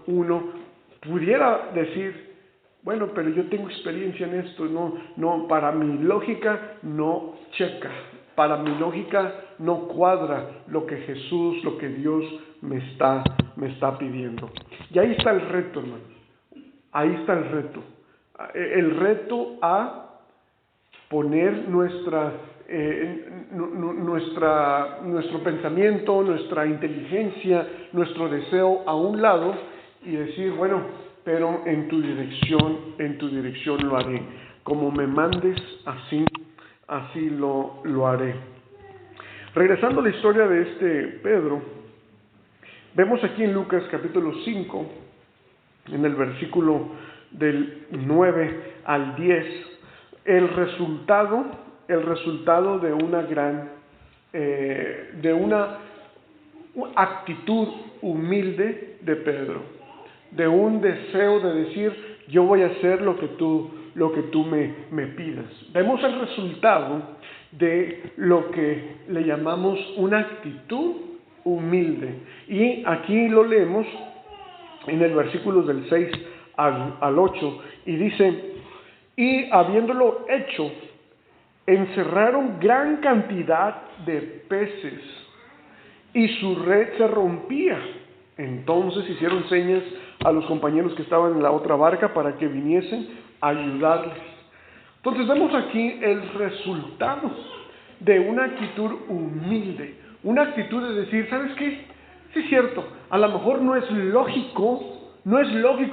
uno pudiera decir, bueno, pero yo tengo experiencia en esto, no, para mi lógica no checa, para mi lógica no cuadra lo que Jesús, lo que Dios me está pidiendo. Y ahí está el reto, hermanos, ahí está el reto a poner nuestro pensamiento, nuestra inteligencia, nuestro deseo a un lado y decir, bueno, pero en tu dirección lo haré. Como me mandes, así lo haré. Regresando a la historia de este Pedro, vemos aquí en Lucas capítulo 5, en el versículo del 9 al 10, el resultado de una actitud humilde de Pedro, de un deseo de decir, yo voy a hacer lo que tú me pidas. Vemos el resultado de lo que le llamamos una actitud humilde. Y aquí lo leemos en el versículo del 6 al 8, y dice, y habiéndolo hecho, encerraron gran cantidad de peces, y su red se rompía. Entonces hicieron señas a los compañeros que estaban en la otra barca para que viniesen a ayudarles. Entonces vemos aquí el resultado de una actitud humilde, una actitud de decir, ¿sabes qué? Sí es cierto, a lo mejor no es lógico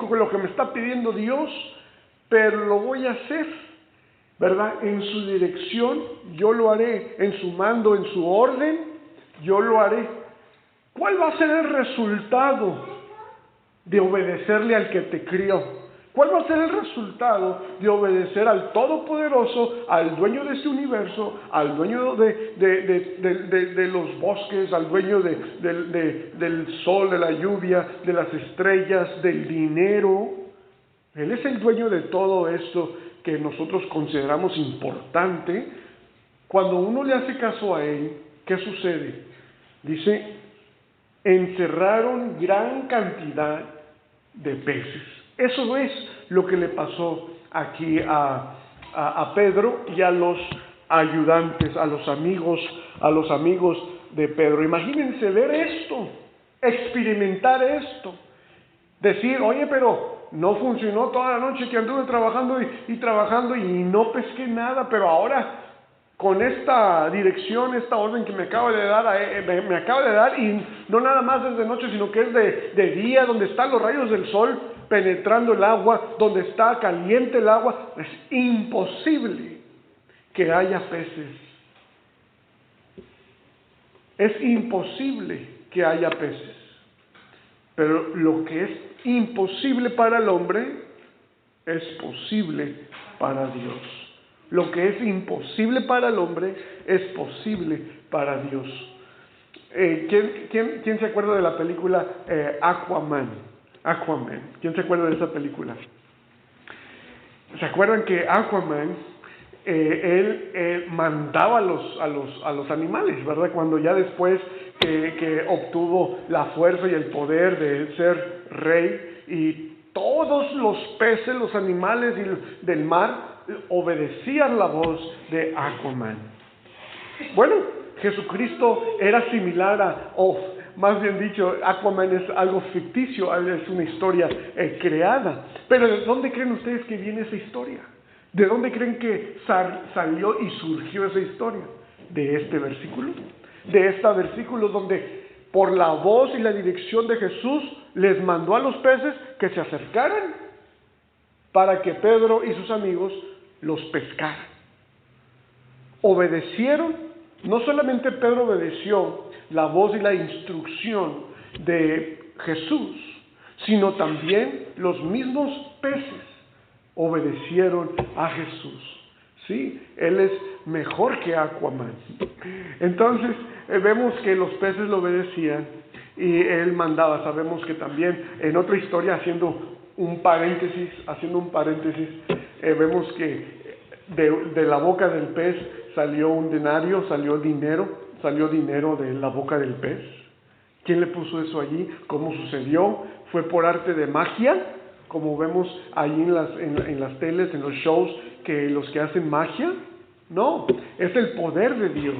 con lo que me está pidiendo Dios, pero lo voy a hacer, ¿verdad? En su dirección yo lo haré, en su mando, en su orden, yo lo haré. ¿Cuál va a ser el resultado de obedecerle al que te crió? ¿Cuál va a ser el resultado de obedecer al Todopoderoso, al dueño de este universo, al dueño de los bosques, al dueño del sol, de la lluvia, de las estrellas, del dinero? Él es el dueño de todo esto que nosotros consideramos importante. Cuando uno le hace caso a Él, ¿qué sucede? Dice, encerraron gran cantidad de peces. Eso es lo que le pasó aquí a Pedro y a los ayudantes, a los amigos de Pedro. Imagínense ver esto, experimentar esto, decir, oye, pero no funcionó toda la noche que anduve trabajando y trabajando y no pesqué nada, pero ahora con esta dirección, esta orden que me acaba de dar, y no nada más es de noche, sino que es de día, donde están los rayos del sol penetrando el agua, donde está caliente el agua, es imposible que haya peces. Es imposible que haya peces. Pero lo que es imposible para el hombre es posible para Dios. Lo que es imposible para el hombre es posible para Dios. ¿Quién se acuerda de la película Aquaman? ¿Quién se acuerda de esa película? ¿Se acuerdan que Aquaman, él mandaba a los animales, ¿verdad? Cuando ya después que obtuvo la fuerza y el poder de ser rey, y todos los peces, los animales del mar, obedecían la voz de Aquaman. Bueno, Jesucristo era similar más bien dicho, Aquaman es algo ficticio, es una historia creada. Pero ¿de dónde creen ustedes que viene esa historia? ¿De dónde creen que salió y surgió esa historia? De este versículo. De este versículo donde por la voz y la dirección de Jesús les mandó a los peces que se acercaran para que Pedro y sus amigos los pescaran. Obedecieron. No solamente Pedro obedeció la voz y la instrucción de Jesús, sino también los mismos peces obedecieron a Jesús. ¿Sí? Él es mejor que Aquaman. Entonces, vemos que los peces lo obedecían y él mandaba. Sabemos que también en otra historia, haciendo un paréntesis, vemos que de la boca del pez salió un denario, salió dinero de la boca del pez. ¿Quién le puso eso allí? ¿Cómo sucedió? ¿Fue por arte de magia? Como vemos ahí en las teles, en los shows, que los que hacen magia. No, es el poder de Dios.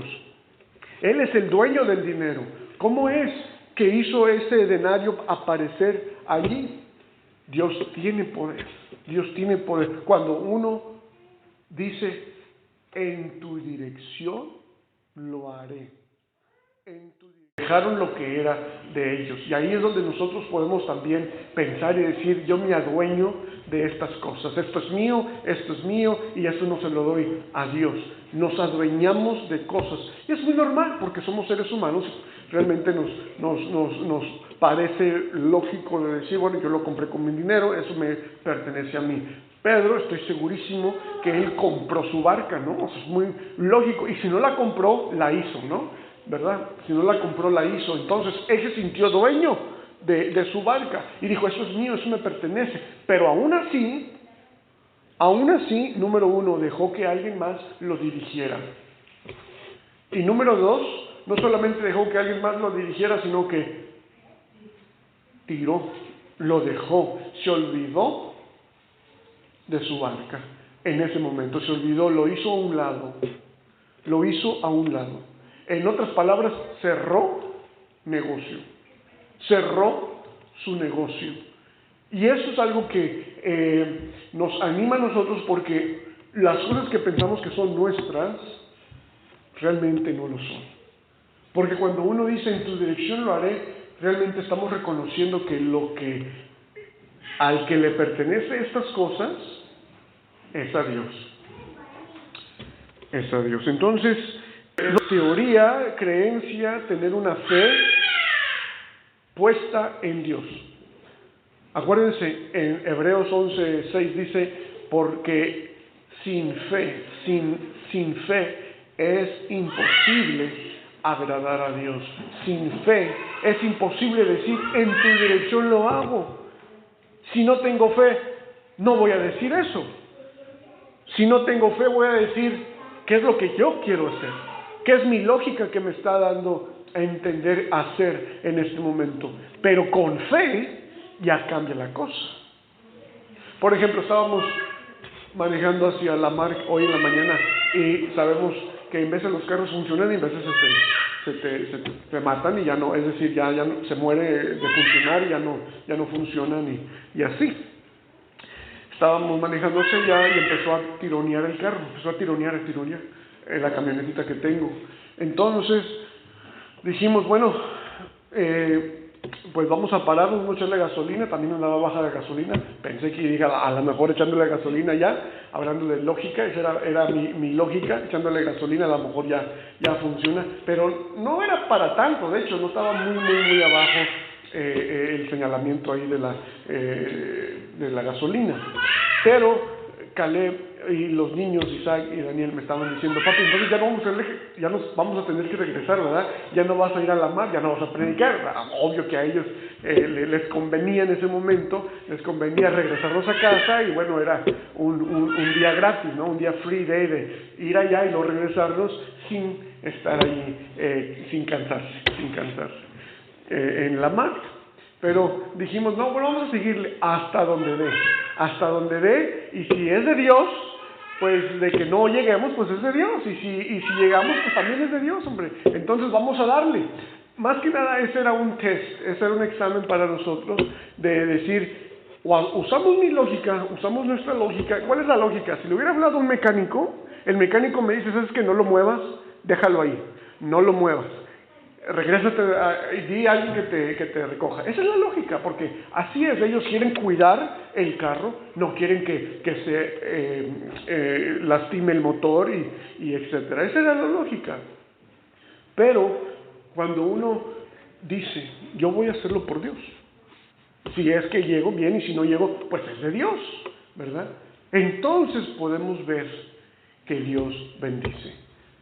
Él es el dueño del dinero. ¿Cómo es que hizo ese denario aparecer allí? Dios tiene poder. Dios tiene poder. Cuando uno dice, en tu dirección lo haré. Dejaron lo que era de ellos. Y ahí es donde nosotros podemos también pensar y decir, yo me adueño de estas cosas. Esto es mío, y esto no se lo doy a Dios. Nos adueñamos de cosas. Y es muy normal, porque somos seres humanos. Realmente nos parece lógico de decir, bueno, yo lo compré con mi dinero, eso me pertenece a mí. Pedro, estoy segurísimo que él compró su barca, ¿no? Eso es muy lógico. Y si no la compró, la hizo, ¿no? ¿Verdad? Si no la compró, la hizo. Entonces, él se sintió dueño de su barca y dijo, eso es mío, eso me pertenece. Pero aún así, número uno, dejó que alguien más lo dirigiera. Y número dos, no solamente dejó que alguien más lo dirigiera, sino que lo dejó, se olvidó de su barca. En ese momento se olvidó, lo hizo a un lado. En otras palabras, cerró su negocio. Y eso es algo que nos anima a nosotros, porque las cosas que pensamos que son nuestras, realmente no lo son. Porque cuando uno dice, en tu dirección lo haré, realmente estamos reconociendo que al que le pertenece estas cosas, es a Dios. Entonces, teoría, creencia, tener una fe puesta en Dios. Acuérdense, en Hebreos 11:6 dice, porque sin fe es imposible agradar a Dios. Sin fe es imposible decir, en tu dirección lo hago. Si no tengo fe, no voy a decir eso. Si no tengo fe, voy a decir, ¿qué es lo que yo quiero hacer? ¿Qué es mi lógica que me está dando a entender hacer en este momento? Pero con fe ya cambia la cosa. Por ejemplo, estábamos manejando hacia la mar hoy en la mañana y sabemos que en veces los carros funcionan y en veces se matan y ya no, es decir, ya no, se muere de funcionar y ya no funcionan y así. Estábamos manejando hacia allá y empezó a tironear el carro, la camionetita que tengo. Entonces dijimos, bueno, pues vamos a parar, vamos a echarle gasolina. También andaba baja de gasolina. Pensé que dije, a lo mejor echándole gasolina ya, hablando de lógica, esa era mi lógica, echándole gasolina a lo mejor ya funciona. Pero no era para tanto, de hecho, no estaba muy abajo el señalamiento ahí de la gasolina. Pero Caleb y los niños, Isaac y Daniel, me estaban diciendo, papi, entonces ya nos vamos a tener que regresar, ¿verdad? Ya no vas a ir a la mar, ya no vas a predicar. Obvio que a ellos les convenía en ese momento, les convenía regresarnos a casa, y bueno, era un día gratis, ¿no? Un día free day de ir allá y no regresarnos sin estar ahí, sin cansarse en la mar. Pero dijimos, no, bueno, vamos a seguirle hasta donde dé, y si es de Dios, pues de que no lleguemos, pues es de Dios, y si llegamos, pues también es de Dios, hombre. Entonces vamos a darle. Más que nada, ese era un test, ese era un examen para nosotros, de decir, usamos mi lógica, usamos nuestra lógica. ¿Cuál es la lógica? Si le hubiera hablado a un mecánico, el mecánico me dice, ¿sabes qué? No lo muevas, déjalo ahí, no lo muevas. Regrésate y di a alguien que te recoja. Esa es la lógica, porque así es. Ellos quieren cuidar el carro, no quieren que se lastime el motor y etcétera. Esa era la lógica. Pero cuando uno dice, yo voy a hacerlo por Dios, si es que llego bien, y si no llego, pues es de Dios, ¿verdad? Entonces podemos ver que Dios bendice,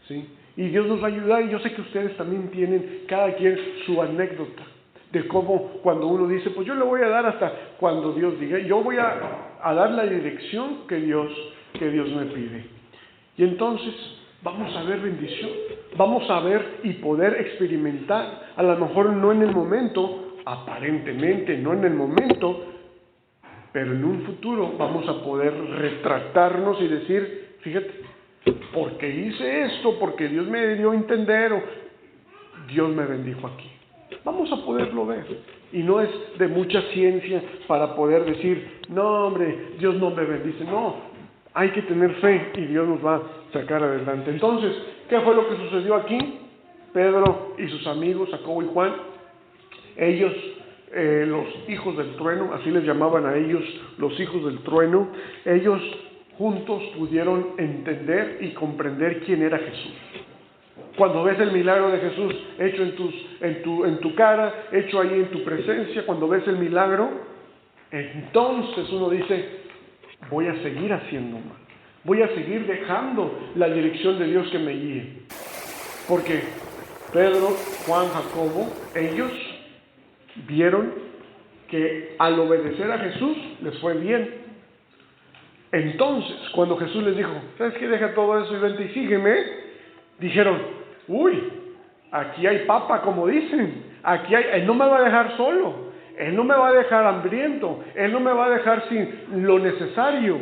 ¿sí? Y Dios nos va a ayudar, y yo sé que ustedes también tienen, cada quien, su anécdota de cómo cuando uno dice, pues yo le voy a dar hasta cuando Dios diga, yo voy a dar la dirección que Dios me pide. Y entonces vamos a ver bendición, vamos a ver y poder experimentar, a lo mejor no en el momento, aparentemente no en el momento, pero en un futuro vamos a poder retractarnos y decir, fíjate, porque hice esto, porque Dios me dio a entender, o Dios me bendijo aquí. Vamos a poderlo ver. Y no es de mucha ciencia para poder decir, no hombre, Dios no me bendice. No, hay que tener fe y Dios nos va a sacar adelante. Entonces, ¿qué fue lo que sucedió aquí? Pedro y sus amigos, Jacobo y Juan, ellos, los hijos del trueno, así les llamaban a ellos, los hijos del trueno, ellos juntos pudieron entender y comprender quién era Jesús. Cuando ves el milagro de Jesús hecho en tu cara, hecho ahí en tu presencia, cuando ves el milagro, entonces uno dice, voy a seguir haciendo mal, voy a seguir dejando la dirección de Dios que me guíe. Porque Pedro, Juan, Jacobo, ellos vieron que al obedecer a Jesús les fue bien. Entonces, cuando Jesús les dijo, ¿sabes qué? Deja todo eso y vente y sígueme, dijeron, uy, aquí hay papa, como dicen, Él no me va a dejar solo, Él no me va a dejar hambriento, Él no me va a dejar sin lo necesario,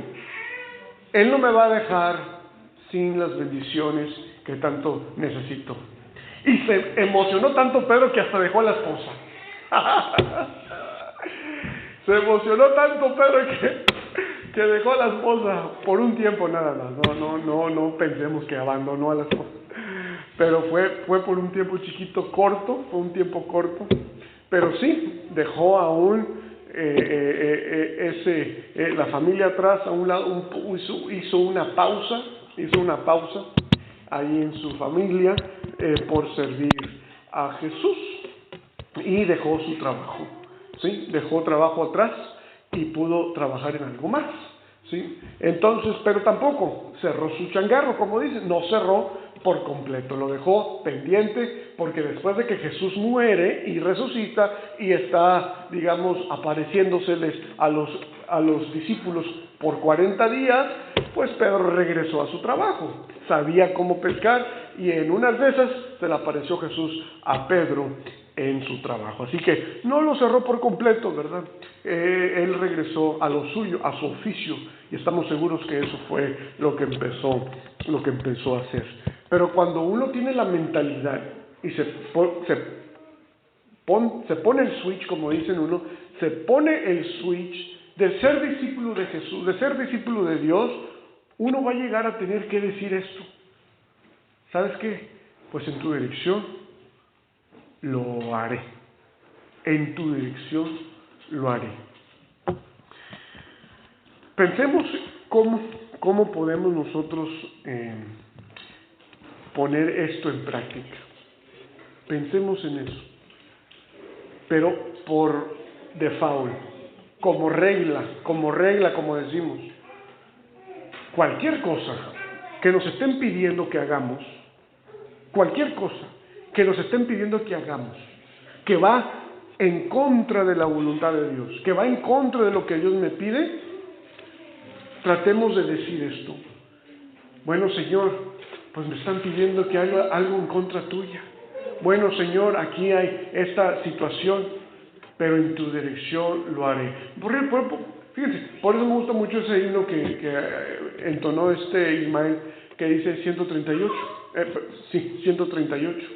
Él no me va a dejar sin las bendiciones que tanto necesito. Y se emocionó tanto Pedro que hasta dejó a la esposa. Se emocionó tanto Pedro que dejó a la esposa por un tiempo nada más. No pensemos que abandonó a la esposa. Pero fue por un tiempo chiquito, corto, fue un tiempo corto. Pero sí, dejó aún la familia atrás, a un lado, hizo una pausa ahí en su familia por servir a Jesús. Y dejó su trabajo, ¿sí? Dejó trabajo atrás y pudo trabajar en algo más, ¿sí? Entonces, pero tampoco cerró su changarro, como dicen, no cerró por completo, lo dejó pendiente, porque después de que Jesús muere y resucita y está, digamos, apareciéndoseles a los discípulos por 40 días, pues Pedro regresó a su trabajo, sabía cómo pescar y en unas de esas se le apareció Jesús a Pedro en su trabajo. Así que no lo cerró por completo, ¿verdad? Él regresó a lo suyo, a su oficio, y estamos seguros que eso fue lo que empezó a hacer. Pero cuando uno tiene la mentalidad y se pone el switch, como dicen uno, se pone el switch de ser discípulo de Jesús, de ser discípulo de Dios, uno va a llegar a tener que decir esto. ¿Sabes qué? Pues en tu dirección lo haré. En tu dirección lo haré. Pensemos cómo podemos nosotros poner esto en práctica. Pensemos en eso. Pero por default, como regla, como decimos, cualquier cosa que nos estén pidiendo que hagamos, que va en contra de la voluntad de Dios, que va en contra de lo que Dios me pide, tratemos de decir esto. Bueno, Señor, pues me están pidiendo que haga algo en contra tuya. Bueno, Señor, aquí hay esta situación, pero en tu dirección lo haré. Fíjense, por eso me gusta mucho ese himno que entonó Ismael, que dice 138. 138.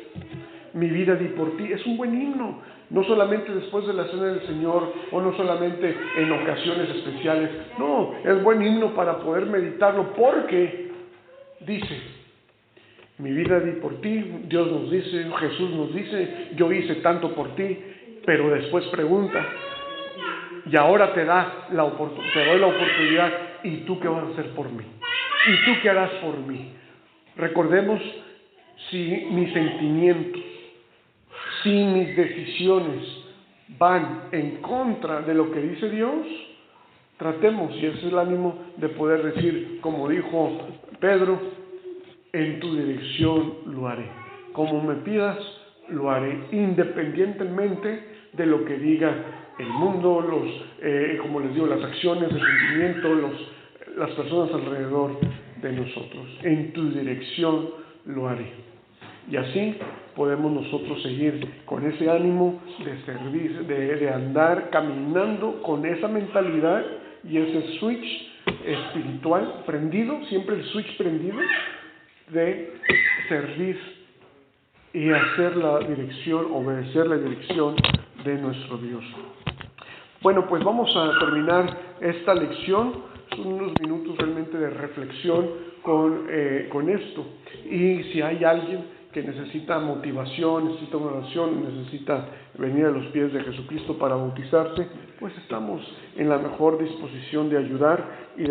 Mi vida di por ti. Es un buen himno. No solamente después de la cena del Señor, o no solamente en ocasiones especiales. No, es buen himno para poder meditarlo, porque dice, mi vida di por ti. Dios nos dice, Jesús nos dice, yo hice tanto por ti. Pero después pregunta, y ahora te doy la oportunidad, ¿y tú qué vas a hacer por mí? ¿Y tú qué harás por mí? Recordemos, si mis sentimientos, si mis decisiones van en contra de lo que dice Dios, tratemos, y ese es el ánimo de poder decir, como dijo Pedro, en tu dirección lo haré. Como me pidas, lo haré, independientemente de lo que diga el mundo, como les digo, las acciones, el sentimiento, las personas alrededor de nosotros. En tu dirección lo haré. Y así podemos nosotros seguir con ese ánimo de servir, de andar caminando con esa mentalidad y ese switch espiritual prendido, siempre el switch prendido, de servir y hacer la dirección, obedecer la dirección de nuestro Dios. Bueno, pues vamos a terminar esta lección. Son unos minutos realmente de reflexión con esto. Y si hay alguien que necesita motivación, necesita una oración, necesita venir a los pies de Jesucristo para bautizarse, pues estamos en la mejor disposición de ayudar y